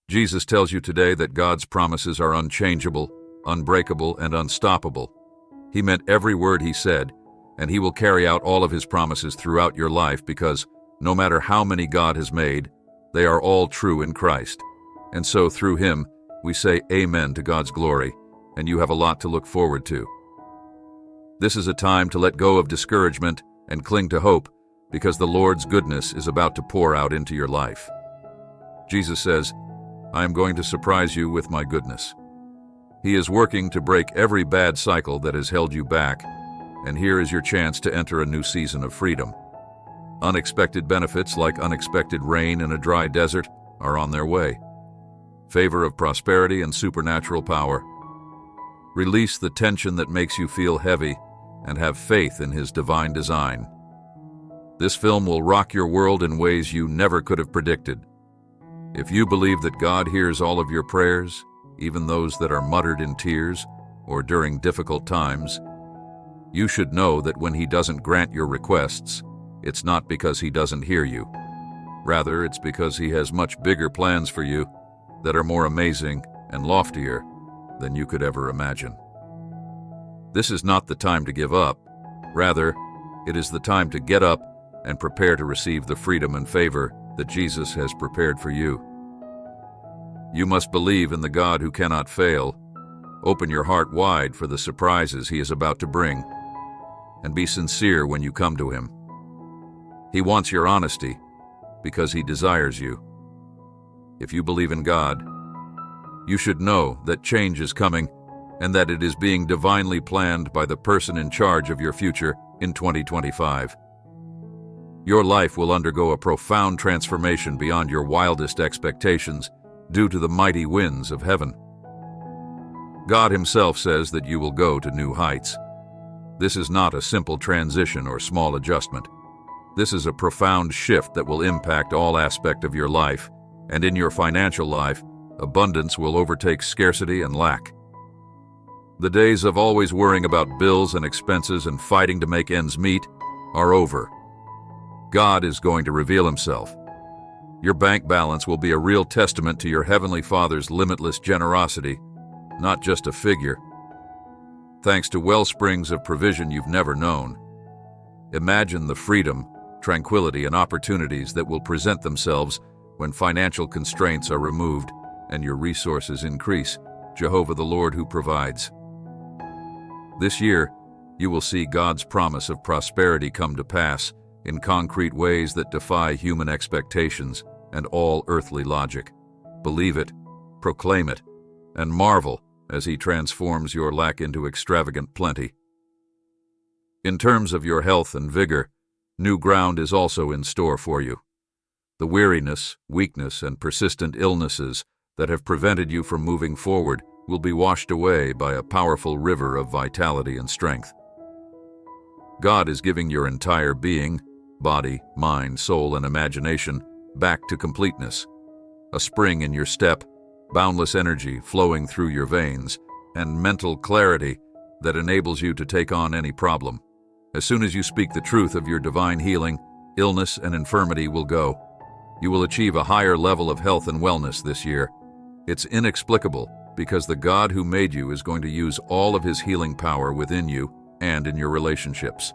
Jesus tells you today that God's promises are unchangeable, unbreakable, and unstoppable. He meant every word he said, and he will carry out all of his promises throughout your life because no matter how many God has made, they are all true in Christ. And so through him, we say amen to God's glory, and you have a lot to look forward to. This is a time to let go of discouragement and cling to hope because the Lord's goodness is about to pour out into your life. Jesus says, I am going to surprise you with my goodness. He is working to break every bad cycle that has held you back, and here is your chance to enter a new season of freedom. Unexpected benefits like unexpected rain in a dry desert are on their way. Favor of prosperity and supernatural power. Release the tension that makes you feel heavy and have faith in his divine design. This film will rock your world in ways you never could have predicted. If you believe that God hears all of your prayers, even those that are muttered in tears or during difficult times, you should know that when he doesn't grant your requests, it's not because he doesn't hear you. Rather, it's because he has much bigger plans for you that are more amazing and loftier than you could ever imagine. This is not the time to give up. Rather, it is the time to get up and prepare to receive the freedom and favor that Jesus has prepared for you. You must believe in the God who cannot fail. Open your heart wide for the surprises he is about to bring, and be sincere when you come to him. He wants your honesty because he desires you. If you believe in God, you should know that change is coming and that it is being divinely planned by the person in charge of your future in 2025. Your life will undergo a profound transformation beyond your wildest expectations due to the mighty winds of heaven. God himself says that you will go to new heights. This is not a simple transition or small adjustment. This is a profound shift that will impact all aspects of your life, and in your financial life, abundance will overtake scarcity and lack. The days of always worrying about bills and expenses and fighting to make ends meet are over. God is going to reveal himself. Your bank balance will be a real testament to your Heavenly Father's limitless generosity, not just a figure. Thanks to wellsprings of provision you've never known. Imagine the freedom, tranquility, and opportunities that will present themselves when financial constraints are removed and your resources increase. Jehovah the Lord who provides. This year, you will see God's promise of prosperity come to pass in concrete ways that defy human expectations and all earthly logic. Believe it, proclaim it, and marvel as he transforms your lack into extravagant plenty. In terms of your health and vigor, new ground is also in store for you. The weariness, weakness, and persistent illnesses that have prevented you from moving forward will be washed away by a powerful river of vitality and strength. God is giving your entire being, body, mind, soul, and imagination back to completeness. A spring in your step, boundless energy flowing through your veins, and mental clarity that enables you to take on any problem. As soon as you speak the truth of your divine healing, illness and infirmity will go. You will achieve a higher level of health and wellness this year. It's inexplicable because the God who made you is going to use all of his healing power within you and in your relationships.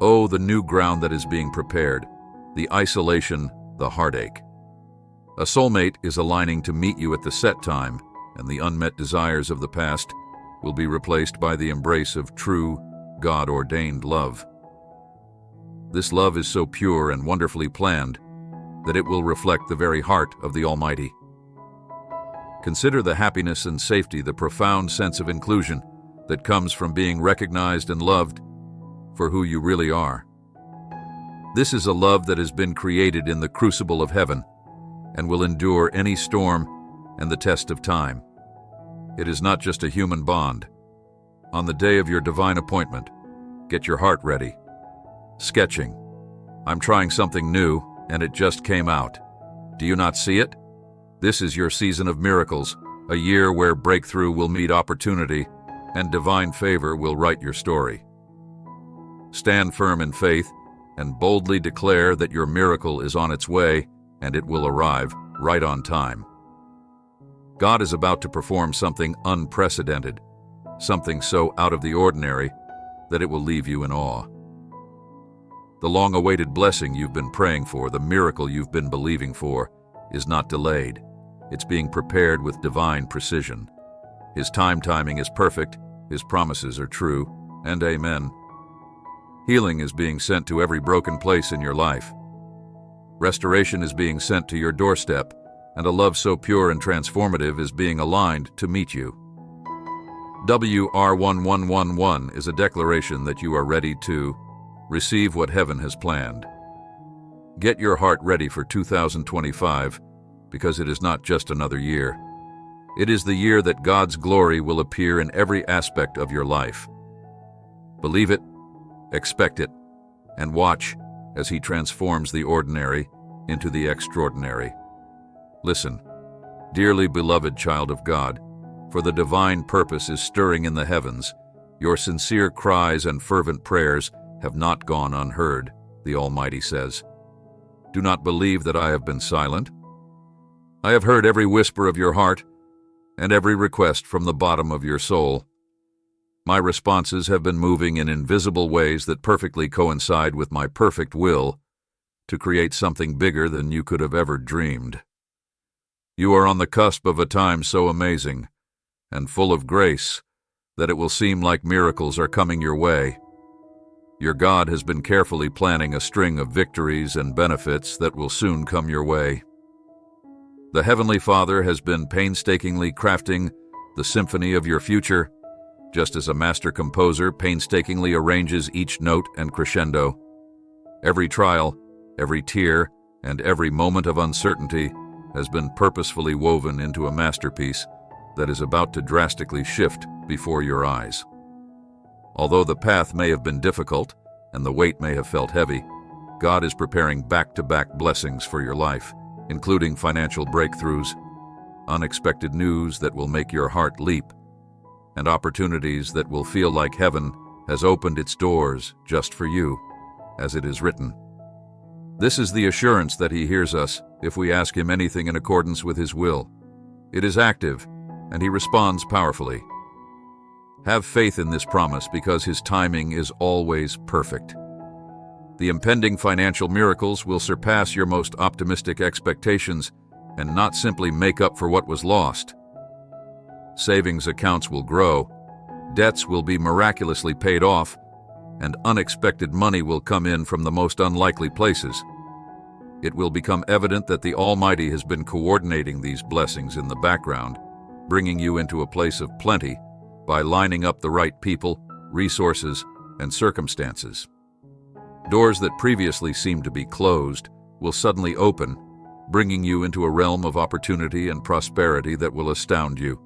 Oh, the new ground that is being prepared, the isolation, the heartache. A soulmate is aligning to meet you at the set time, and the unmet desires of the past will be replaced by the embrace of true, God-ordained love. This love is so pure and wonderfully planned that it will reflect the very heart of the Almighty. Consider the happiness and safety, the profound sense of inclusion that comes from being recognized and loved for who you really are. This is a love that has been created in the crucible of heaven and will endure any storm and the test of time. It is not just a human bond. On the day of your divine appointment, get your heart ready. Sketching. I'm trying something new, and it just came out. Do you not see it? This is your season of miracles, a year where breakthrough will meet opportunity, and divine favor will write your story. Stand firm in faith and boldly declare that your miracle is on its way and it will arrive right on time. God is about to perform something unprecedented, something so out of the ordinary that it will leave you in awe. The long-awaited blessing you've been praying for, the miracle you've been believing for, is not delayed. It's being prepared with divine precision. His timing is perfect, His promises are true, and amen. Healing is being sent to every broken place in your life. Restoration is being sent to your doorstep, and a love so pure and transformative is being aligned to meet you. WR1111 is a declaration that you are ready to receive what heaven has planned. Get your heart ready for 2025, because it is not just another year. It is the year that God's glory will appear in every aspect of your life. Believe it, expect it, and watch as He transforms the ordinary into the extraordinary. Listen, dearly beloved child of God, for the divine purpose is stirring in the heavens. Your sincere cries and fervent prayers have not gone unheard, the Almighty says. Do not believe that I have been silent. I have heard every whisper of your heart and every request from the bottom of your soul. My responses have been moving in invisible ways that perfectly coincide with my perfect will to create something bigger than you could have ever dreamed. You are on the cusp of a time so amazing and full of grace that it will seem like miracles are coming your way. Your God has been carefully planning a string of victories and benefits that will soon come your way. The Heavenly Father has been painstakingly crafting the symphony of your future, just as a master composer painstakingly arranges each note and crescendo. Every trial, every tear, and every moment of uncertainty has been purposefully woven into a masterpiece that is about to drastically shift before your eyes. Although the path may have been difficult and the weight may have felt heavy, God is preparing back-to-back blessings for your life, including financial breakthroughs, unexpected news that will make your heart leap, and opportunities that will feel like heaven has opened its doors just for you, as it is written. This is the assurance that He hears us if we ask Him anything in accordance with His will. It is active, and He responds powerfully. Have faith in this promise because His timing is always perfect. The impending financial miracles will surpass your most optimistic expectations and not simply make up for what was lost. Savings accounts will grow, debts will be miraculously paid off, and unexpected money will come in from the most unlikely places. It will become evident that the Almighty has been coordinating these blessings in the background, bringing you into a place of plenty by lining up the right people, resources, and circumstances. Doors that previously seemed to be closed will suddenly open, bringing you into a realm of opportunity and prosperity that will astound you.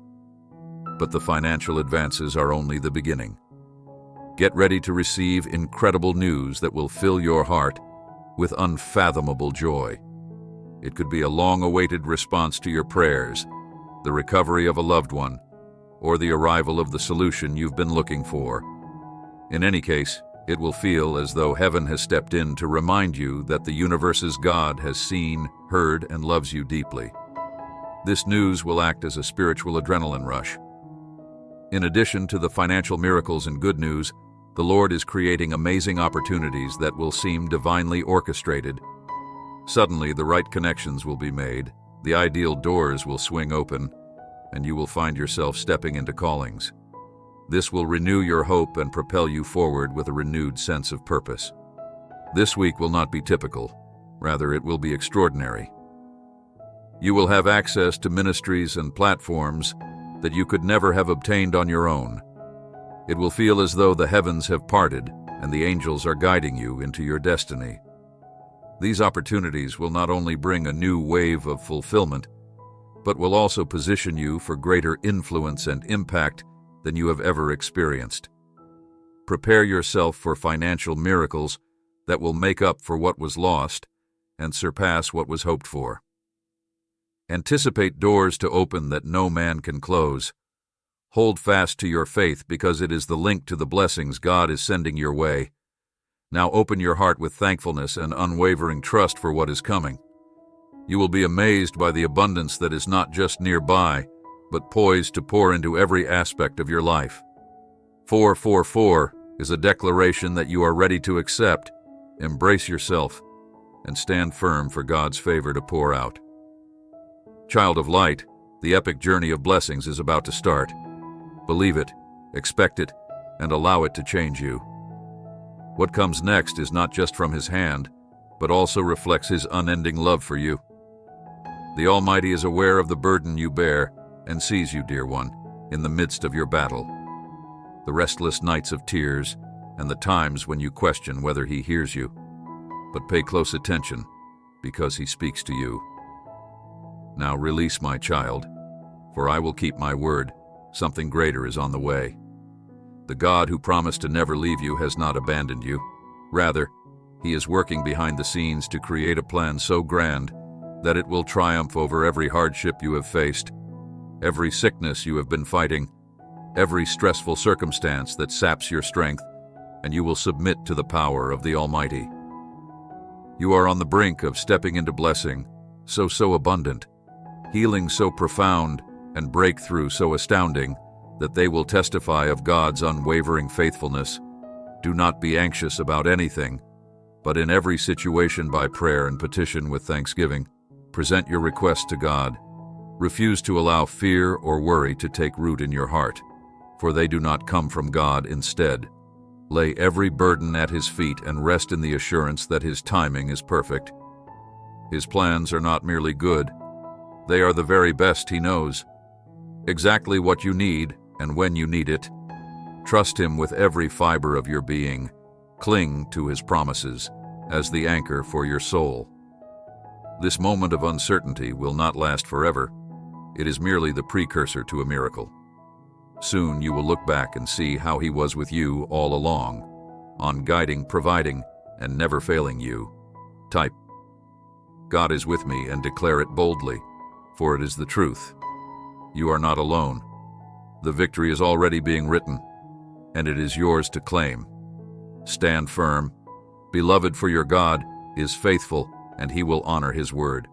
But the financial advances are only the beginning. Get ready to receive incredible news that will fill your heart with unfathomable joy. It could be a long-awaited response to your prayers, the recovery of a loved one, or the arrival of the solution you've been looking for. In any case, it will feel as though heaven has stepped in to remind you that the universe's God has seen, heard, and loves you deeply. This news will act as a spiritual adrenaline rush. In addition to the financial miracles and good news, the Lord is creating amazing opportunities that will seem divinely orchestrated. Suddenly, the right connections will be made, the ideal doors will swing open, and you will find yourself stepping into callings. This will renew your hope and propel you forward with a renewed sense of purpose. This week will not be typical. Rather, it will be extraordinary. You will have access to ministries and platforms that you could never have obtained on your own. It will feel as though the heavens have parted and the angels are guiding you into your destiny. These opportunities will not only bring a new wave of fulfillment, but will also position you for greater influence and impact than you have ever experienced. Prepare yourself for financial miracles that will make up for what was lost and surpass what was hoped for. Anticipate doors to open that no man can close. Hold fast to your faith because it is the link to the blessings God is sending your way. Now open your heart with thankfulness and unwavering trust for what is coming. You will be amazed by the abundance that is not just nearby, but poised to pour into every aspect of your life. 444 is a declaration that you are ready to accept, embrace yourself, and stand firm for God's favor to pour out. Child of light, the epic journey of blessings is about to start. Believe it, expect it, and allow it to change you. What comes next is not just from His hand, but also reflects His unending love for you. The Almighty is aware of the burden you bear and sees you, dear one, in the midst of your battle. The restless nights of tears and the times when you question whether He hears you. But pay close attention, because He speaks to you. Now release, my child, for I will keep my word. Something greater is on the way. The God who promised to never leave you has not abandoned you. Rather, He is working behind the scenes to create a plan so grand that it will triumph over every hardship you have faced, every sickness you have been fighting, every stressful circumstance that saps your strength, and you will submit to the power of the Almighty. You are on the brink of stepping into blessing so abundant, healing so profound, and breakthrough so astounding that they will testify of God's unwavering faithfulness. Do not be anxious about anything, but in every situation by prayer and petition with thanksgiving, present your requests to God. Refuse to allow fear or worry to take root in your heart, for they do not come from God. Instead, lay every burden at His feet and rest in the assurance that His timing is perfect. His plans are not merely good, they are the very best He knows. Exactly what you need and when you need it. Trust Him with every fiber of your being. Cling to His promises as the anchor for your soul. This moment of uncertainty will not last forever. It is merely the precursor to a miracle. Soon you will look back and see how He was with you all along, on guiding, providing, and never failing you. Type, God is with me, and declare it boldly, for it is the truth. You are not alone. The victory is already being written, and it is yours to claim. Stand firm, beloved, for your God is faithful, and He will honor His word.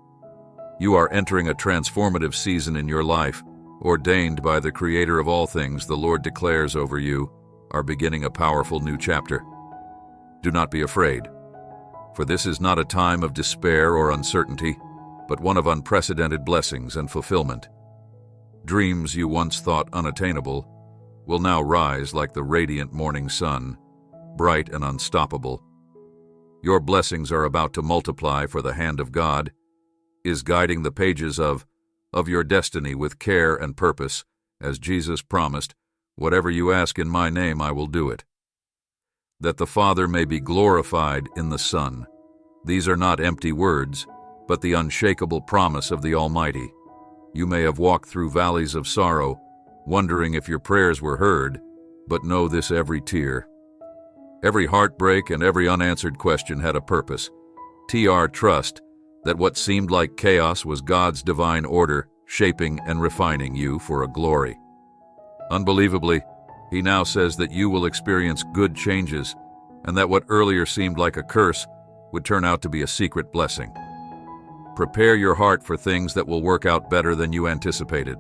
You are entering a transformative season in your life, ordained by the Creator of all things. The Lord declares over you, are beginning a powerful new chapter. Do not be afraid, for this is not a time of despair or uncertainty, but one of unprecedented blessings and fulfillment. Dreams you once thought unattainable will now rise like the radiant morning sun, bright and unstoppable. Your blessings are about to multiply, for the hand of God is guiding the pages of your destiny with care and purpose, as Jesus promised, whatever you ask in my name, I will do it. That the Father may be glorified in the Son. These are not empty words, but the unshakable promise of the Almighty. You may have walked through valleys of sorrow, wondering if your prayers were heard, but know this: every tear, every heartbreak, and every unanswered question had a purpose. Trust that what seemed like chaos was God's divine order, shaping and refining you for a glory. Unbelievably, He now says that you will experience good changes, and that what earlier seemed like a curse would turn out to be a secret blessing. Prepare your heart for things that will work out better than you anticipated.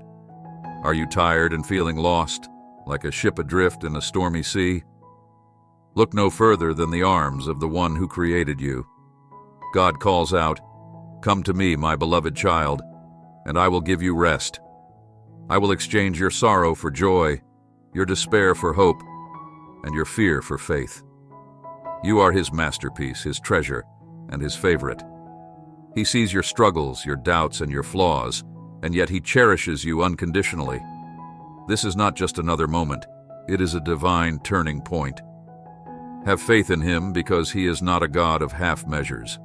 Are you tired and feeling lost, like a ship adrift in a stormy sea? Look no further than the arms of the one who created you. God calls out, "Come to me, my beloved child, and I will give you rest. I will exchange your sorrow for joy, your despair for hope, and your fear for faith." You are His masterpiece, His treasure, and His favorite. He sees your struggles, your doubts, and your flaws, and yet He cherishes you unconditionally. This is not just another moment, it is a divine turning point. Have faith in Him, because He is not a God of half measures.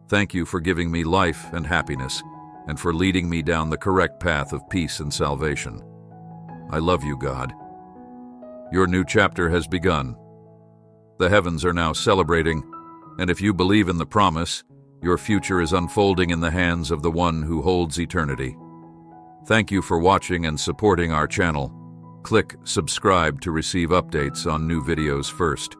Thank you for giving me life and happiness, and for leading me down the correct path of peace and salvation. I love you, God. Your new chapter has begun. The heavens are now celebrating, and if you believe in the promise, your future is unfolding in the hands of the one who holds eternity. Thank you for watching and supporting our channel. Click subscribe to receive updates on new videos first.